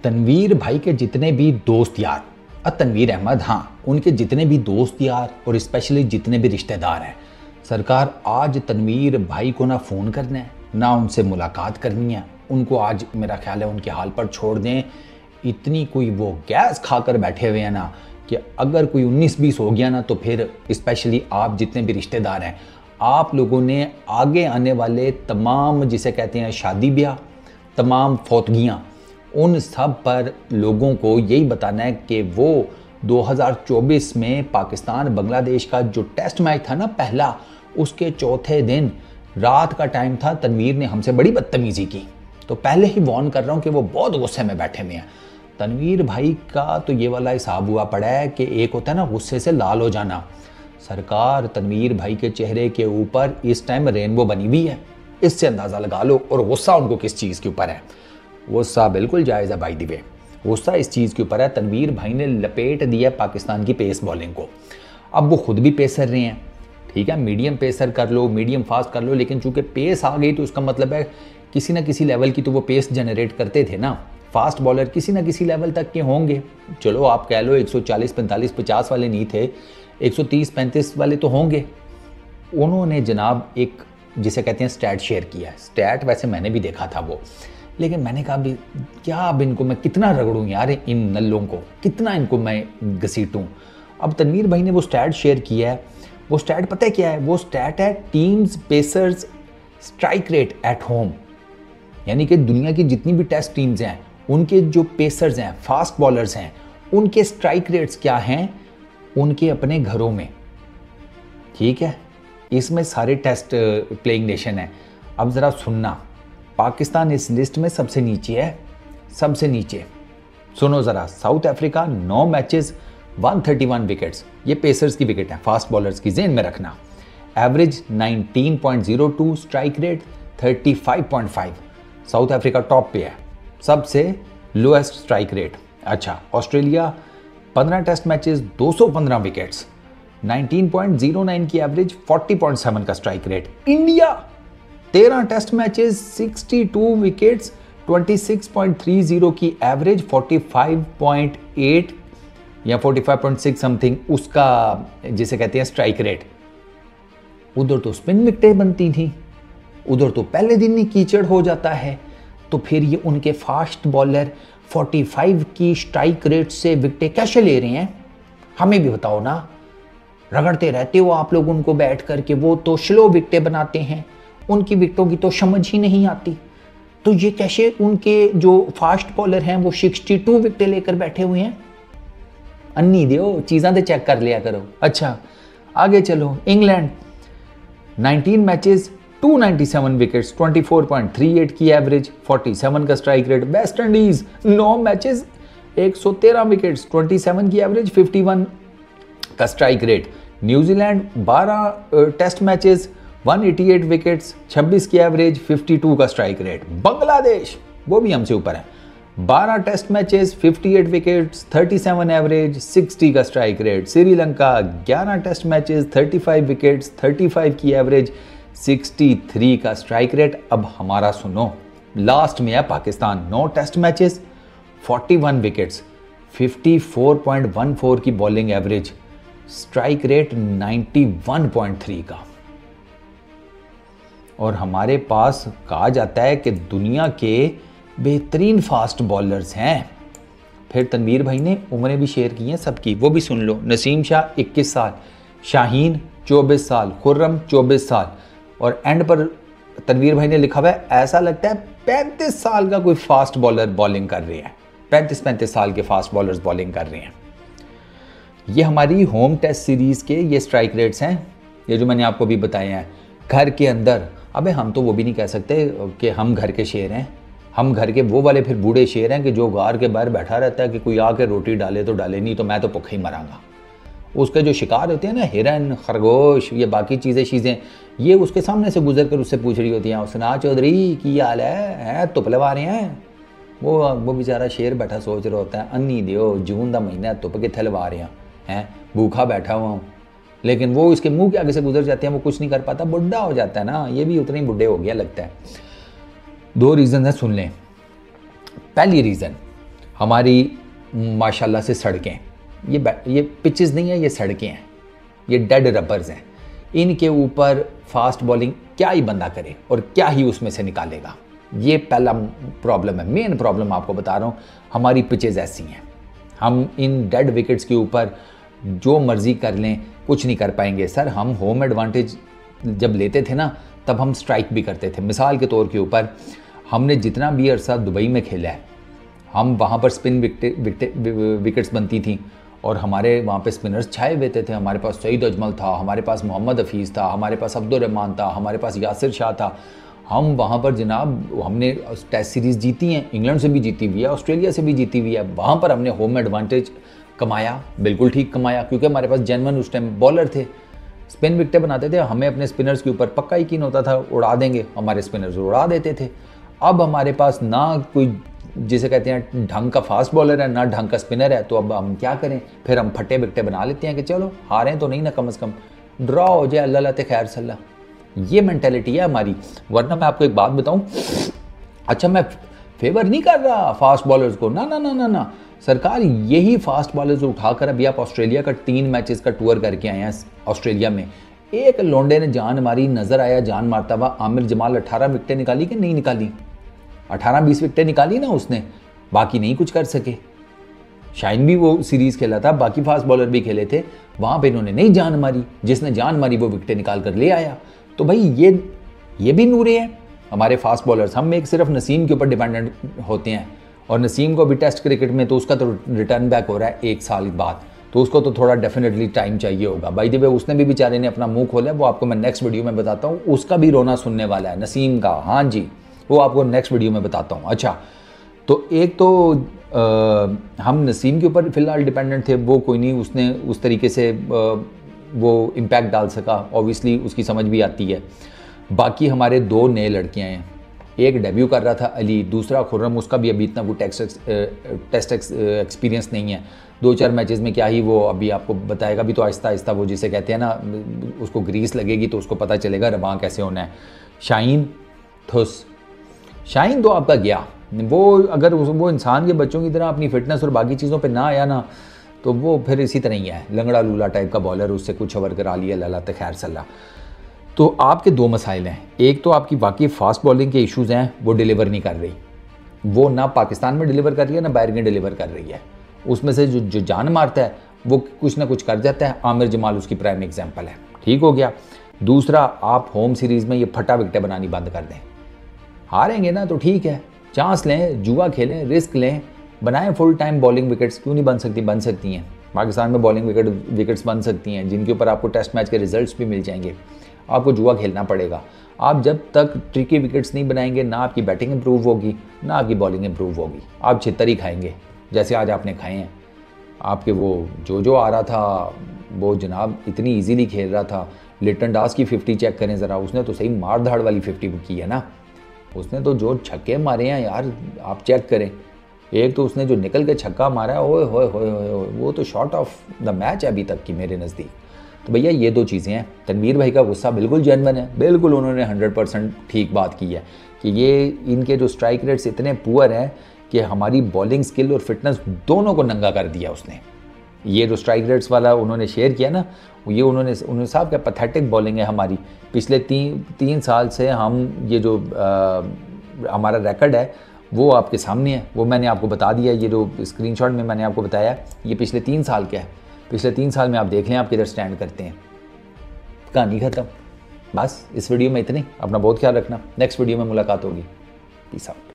तनवीर भाई के जितने भी दोस्त यार, तनवीर अहमद, हाँ, उनके जितने भी दोस्त यार और स्पेशली जितने भी रिश्तेदार हैं, सरकार आज तनवीर भाई को ना फ़ोन करना है ना उनसे मुलाकात करनी है। उनको आज मेरा ख्याल है उनके हाल पर छोड़ दें। इतनी कोई वो गैस खाकर बैठे हुए हैं ना कि अगर कोई 19-20 हो गया ना तो फिर स्पेशली आप जितने भी रिश्तेदार हैं, आप लोगों ने आगे आने वाले तमाम जिसे कहते हैं शादी ब्याह, तमाम फौतगियाँ, उन सब पर लोगों को यही बताना है कि वो 2024 में पाकिस्तान बांग्लादेश का जो टेस्ट मैच था ना पहला, उसके चौथे दिन रात का टाइम था, तनवीर ने हमसे बड़ी बदतमीज़ी की। तो पहले ही वार्न कर रहा हूँ कि वो बहुत गुस्से में बैठे हुए हैं। तनवीर भाई का तो ये वाला हिसाब हुआ पड़ा है कि एक होता है ना गुस्से से लाल हो जाना। सरकार तनवीर भाई के चेहरे के ऊपर इस टाइम रेनबो बनी हुई है, इससे अंदाज़ा लगा लो। और गुस्सा उनको किस चीज़ के ऊपर है? गुस्सा बिल्कुल जायज़ है भाई दिवे, गुस्सा इस चीज़ के ऊपर है, तनवीर भाई ने लपेट दिया पाकिस्तान की पेस बॉलिंग को। अब वो खुद भी पेस कर रहे हैं, ठीक है, मीडियम पेसर कर लो, मीडियम फास्ट कर लो, लेकिन चूंकि पेस आ गई तो उसका मतलब है किसी ना किसी लेवल की तो वो पेस जनरेट करते थे ना। फास्ट बॉलर किसी ना किसी लेवल तक के होंगे, चलो आप कह लो 140, 45, 50 वाले नहीं थे, 130, 35 वाले तो होंगे। उन्होंने जनाब एक जिसे कहते हैं स्टैट शेयर किया है। स्टैट वैसे मैंने भी देखा था वो, लेकिन मैंने कहा भी क्या अब इनको मैं कितना रगड़ूं यार, इन नल्लों को कितना इनको मैं घसीटूं। अब तनवीर भाई ने वो स्टैट शेयर किया है। वो स्टैट पता है क्या है? वो स्टैट है teams pacers strike rate at home, यानी कि दुनिया की जितनी भी टेस्ट टीम्स हैं उनके जो पेसर्स हैं, फास्ट बॉलर्स हैं, उनके स्ट्राइक रेट्स क्या हैं उनके अपने घरों में, ठीक है। इसमें सारे टेस्ट प्लेइंग नेशन है। अब ज़रा सुनना, पाकिस्तान इस लिस्ट में सबसे नीचे है, सबसे नीचे। सुनो ज़रा, साउथ अफ्रीका 9 मैचेस 131 विकेट्स, ये पेसर्स की विकेट है, फास्ट बॉलर्स की जेन में रखना। Average 19.02, strike rate 35.5। South Africa top पे है, सबसे लोएस्ट स्ट्राइक रेट। अच्छा, ऑस्ट्रेलिया 15 टेस्ट मैचेस 215 विकेट्स, 19.09 की एवरेज, 40.7 का strike rate. India 13 test matches 62 wickets, 26.30 की एवरेज, 45.8 या 45.6 समथिंग उसका जिसे कहते हैं स्ट्राइक रेट। उधर तो स्पिन विकेटें बनती थी, उधर तो पहले दिन ही कीचड़ हो जाता है। तो फिर ये उनके फास्ट बॉलर 45 की स्ट्राइक रेट से विकेटें कैसे ले रहे हैं? हमें भी बताओ ना, रगड़ते रहते हो आप लोग उनको बैठ करके, वो तो स्लो विकेटें बनाते हैं, उनकी विकेटों की तो समझ ही नहीं आती। तो ये कैसे उनके जो फास्ट बॉलर हैं वो 62 विकेटें लेकर बैठे हुए हैं? अन्नी दियो, चीज़ां तो चेक कर लिया करो। अच्छा, आगे चलो। इंग्लैंड 19 मैचेस 297 विकेट्स, 24.38 की एवरेज, 47 का strike rate. West Indies 9 matches 113 wickets, 27 की एवरेज, 51 का strike rate. New Zealand 12 test matches 188 wickets, 26 की एवरेज, 52 का स्ट्राइक रेट। बांग्लादेश वो भी हमसे ऊपर है, 12 टेस्ट मैचेस 58 विकेट्स, 37 एवरेज, 60 का strike rate. Sri Lanka 11 test matches 35 wickets, 35 की एवरेज, 63 का स्ट्राइक रेट। अब हमारा सुनो, लास्ट में है पाकिस्तान, 9 टेस्ट मैचेस 41 विकेट्स, 54.14 की बॉलिंग एवरेज, स्ट्राइक रेट 91.3 का। और हमारे पास कहा जाता है कि दुनिया के बेहतरीन फास्ट बॉलर्स हैं। फिर तनवीर भाई ने उम्रें भी शेयर की हैं सबकी, वो भी सुन लो। नसीम शाह 21 साल, शाहीन 24 साल, खुर्रम 24 साल, और एंड पर तनवीर भाई ने लिखा हुआ है ऐसा लगता है 35 साल का कोई फास्ट बॉलर बॉलिंग कर रहे हैं, 35 साल के फास्ट बॉलर्स बॉलिंग कर रहे हैं। ये हमारी होम टेस्ट सीरीज़ के ये स्ट्राइक रेट्स हैं, ये जो मैंने आपको भी बताए हैं। घर के अंदर, अबे हम तो वो भी नहीं कह सकते कि हम घर के शेर हैं, हम घर के वो वाले फिर बूढ़े शेर हैं कि जो गार के बाहर बैठा रहता है कि कोई आके रोटी डाले तो डाले, नहीं तो मैं तो भूखा ही मरांगा। उसके जो शिकार होते हैं ना, हिरन, खरगोश, ये बाकी चीज़ें, ये उसके सामने से गुजर कर उससे पूछ रही होती हैं, सुना चौधरी की हाल है तुप लवा रहे हैं। वो बेचारा शेर बैठा सोच रहा होता है, अन्नी दियो, जून का महीना है, तुप कितने लवा रहे हैं, भूखा बैठा हुआ हूँ। लेकिन वो इसके मुंह के आगे से गुजर जाते हैं, वो कुछ नहीं कर पाता, बुढ़ा हो जाता है ना, ये भी उतने ही बुढ़े हो गया लगता है। 2 रीज़न है, सुन लें। पहली रीज़न, हमारी माशाल्लाह से सड़कें, ये पिचेस नहीं है, ये सड़कें हैं, ये डेड रबर्स हैं, इनके ऊपर फास्ट बॉलिंग क्या ही बंदा करे और क्या ही उसमें से निकालेगा। ये पहला प्रॉब्लम है, मेन प्रॉब्लम आपको बता रहा हूँ। हमारी पिचेस ऐसी हैं, हम इन डेड विकेट्स के ऊपर जो मर्जी कर लें कुछ नहीं कर पाएंगे। सर हम होम एडवांटेज जब लेते थे ना तब हम स्ट्राइक भी करते थे। मिसाल के तौर के ऊपर हमने जितना भी अरसा दुबई में खेला है, हम वहाँ पर स्पिन विकेट्स बनती थी और हमारे वहाँ पे स्पिनर्स छाए हुए थे। हमारे पास सईद अजमल था, हमारे पास मोहम्मद हफीज़ था, हमारे पास अब्दुल रहमान था, हमारे पास यासिर शाह था। हम वहाँ पर जनाब हमने टेस्ट सीरीज़ जीती हैं, इंग्लैंड से भी जीती हुई है, ऑस्ट्रेलिया से भी जीती हुई है। वहाँ पर हमने होम एडवांटेज कमाया, बिल्कुल ठीक कमाया, क्योंकि हमारे पास जेन्युइन उस टाइम बॉलर थे, स्पिन विकेटें बनाते थे। हमें अपने स्पिनर्स के ऊपर पक्का यकीन होता था उड़ा देंगे, हमारे स्पिनर्स उड़ा देते थे। अब हमारे पास ना कोई जिसे कहते हैं ढंग का फास्ट बॉलर है, ना ढंग का स्पिनर है, तो अब हम क्या करें? फिर हम फटे विकेटें बना लेते हैं कि चलो हारें तो नहीं ना, कम से कम ड्रॉ हो जाए, अल्लाह लाते खैर सल्ला। ये मेंटेलिटी है हमारी। वरना मैं आपको एक बात बताऊं, अच्छा मैं फेवर नहीं कर रहा फास्ट बॉलर्स को, ना ना ना ना ना, सरकार यही फास्ट बॉलर्स उठाकर अभी आप ऑस्ट्रेलिया का 3 मैचेस का टूर करके आए हैं। ऑस्ट्रेलिया में एक लोंडे ने जान मारी, नजर आया जान मारता हुआ, आमिर जमाल 18 विकेटें निकाली कि नहीं निकाली? 18-20 विकेटें निकाली ना उसने, बाकी नहीं कुछ कर सके। शाइन भी वो सीरीज़ खेला था, बाकी फास्ट बॉलर भी खेले थे, वहाँ पे इन्होंने नहीं जान मारी। जिसने जान मारी वो विकेटें निकाल कर ले आया। तो भाई ये भी नूरे हैं हमारे फास्ट बॉलर्स। हम एक सिर्फ नसीम के ऊपर डिपेंडेंट होते हैं, और नसीम को भी टेस्ट क्रिकेट में तो उसका तो रिटर्न बैक हो रहा है 1 साल बाद, तो उसको तो थोड़ा डेफिनेटली टाइम चाहिए होगा। बाय द वे उसने भी बेचारे ने अपना मुंह खोला, वो आपको मैं नेक्स्ट वीडियो में बताता हूँ। उसका भी रोना सुनने वाला है नसीम का, हाँ जी, वो आपको नेक्स्ट वीडियो में बताता हूँ। अच्छा, तो एक तो हम नसीम के ऊपर फ़िलहाल डिपेंडेंट थे, वो कोई नहीं, उसने उस तरीके से वो इम्पैक्ट डाल सका, ऑब्वियसली उसकी समझ भी आती है। बाकी हमारे 2 नए लड़कियाँ हैं, एक डेब्यू कर रहा था अली, दूसरा खुर्रम, उसका भी अभी इतना वो टेस्ट एक्सपीरियंस नहीं है। 2-4 मैचेस में क्या ही वो अभी आपको बताएगा भी, तो आहिस्ता आहिस्ता वो जिसे कहते हैं ना, उसको ग्रीस लगेगी तो उसको पता चलेगा रवां कैसे होना है। शाहीन तो आपका गया, वो अगर वो इंसान के बच्चों की तरह अपनी फिटनेस और बाकी चीज़ों पे ना आया ना, तो वो फिर इसी तरह ही है, लंगड़ा लूला टाइप का बॉलर, उससे कुछ ओवर करा लिया, अल्लाह ते खैर सल्ला। तो आपके 2 मसाइल हैं, एक तो आपकी वाकई फास्ट बॉलिंग के इश्यूज़ हैं, वो डिलीवर नहीं कर रही, वो ना पाकिस्तान में डिलीवर कर रही है ना बाहर में डिलीवर कर रही है। उसमें से जो जान मारता है वो कुछ ना कुछ कर जाता है, आमिर जमाल उसकी प्राइम एग्जाम्पल है, ठीक हो गया। दूसरा, आप होम सीरीज़ में ये फटा विकेटें बनानी बंद कर दें। हारेंगे ना तो ठीक है, चांस लें, जुआ खेलें, रिस्क लें, बनाएं फुल टाइम बॉलिंग विकेट्स, क्यों नहीं बन सकती? बन सकती हैं। पाकिस्तान में बॉलिंग विकेट्स बन सकती हैं, जिनके ऊपर आपको टेस्ट मैच के रिजल्ट्स भी मिल जाएंगे। आपको जुआ खेलना पड़ेगा। आप जब तक ट्रिकी विकेट्स नहीं बनाएंगे, ना आपकी बैटिंग इंप्रूव होगी, ना आपकी बॉलिंग इंप्रूव होगी। आप छितर ही खाएंगे, जैसे आज आपने खाए हैं। आपके वो जो आ रहा था, वो जनाब इतनी इजीली खेल रहा था। लिटन दास की 50 चेक करें ज़रा, उसने तो सही मार धाड़ वाली 50 की है ना, उसने तो जो छक्के मारे हैं यार, आप चेक करें। एक तो उसने जो निकल के छक्का मारा है, ओए होए होए होए, वो तो शॉट ऑफ द मैच है अभी तक की मेरे नज़दीक। तो भैया ये 2 चीज़ें हैं। तनवीर भाई का गुस्सा बिल्कुल जेन्युइन है, बिल्कुल उन्होंने 100% ठीक बात की है कि ये इनके जो स्ट्राइक रेट्स इतने पुअर हैं कि हमारी बॉलिंग स्किल और फिटनेस दोनों को नंगा कर दिया उसने। ये जो स्ट्राइक रेट्स वाला उन्होंने शेयर किया ना, ये उन्होंने साहब क्या पैथेटिक बॉलिंग है हमारी। पिछले 3 साल से हम ये जो हमारा रिकॉर्ड है वो आपके सामने है, वो मैंने आपको बता दिया। ये जो स्क्रीनशॉट में मैंने आपको बताया, ये पिछले 3 साल का है। पिछले 3 साल में आप देख लें आप किधर स्टैंड करते हैं। कहानी खत्म। बस इस वीडियो में इतनी। अपना बहुत ख्याल रखना, नेक्स्ट वीडियो में मुलाकात होगी। Peace out.